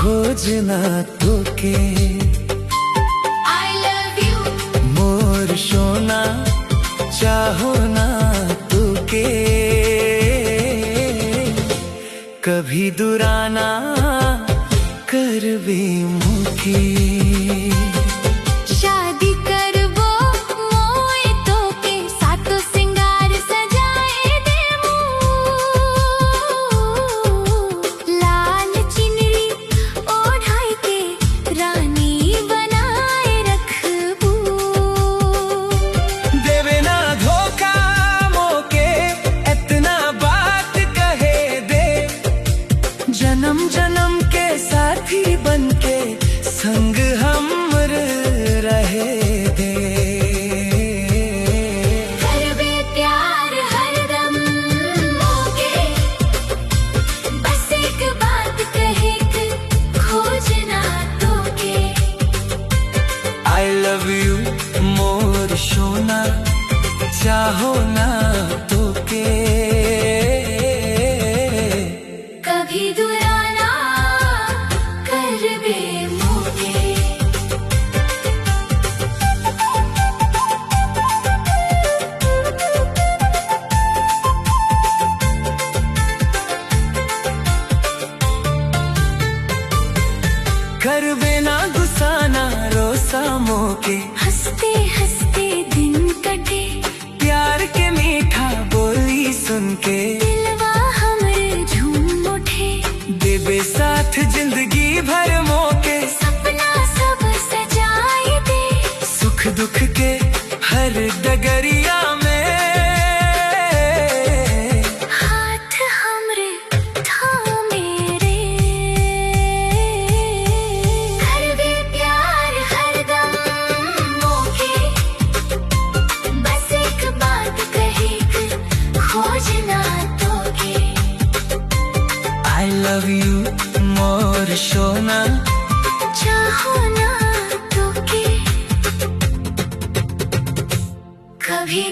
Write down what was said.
खोजना तोके। I love you मोर सोना चाहो ना तोके। कभी दुराना करबे मुकी। शादी करबो मोए तोके सातो सिंगार सजाए देबो। लाल चिनरी ओढ़ाई के रानी बनाए रखबो। देवे ना धोखा मोके इतना बात कहे दे। जन्म जन्म के साथी बनके संग हम रहे दे। करबे प्यार हरदम मोके बस एक बात कहे के खोजना तोके। I love you मोर सोना चाहो ना तोके। कभी दुराना करबे मोके। करबे ना गुस्सा रोसा मोके। हंसते हंसते दिन कटे प्यार के मीठा बोली सुन के। दिलवा हमरे झूम उठे। देवे साथ जिंदगी भर मोके। सपना सब सजाए दे। सुख दुख के हर डगरिया में। हाथ हमरे थामे रे। करबे प्यार हरदम मोके बस एक बात कहे के खोजना तोके। I love you मोर सोना चाहो ना तोके। कभी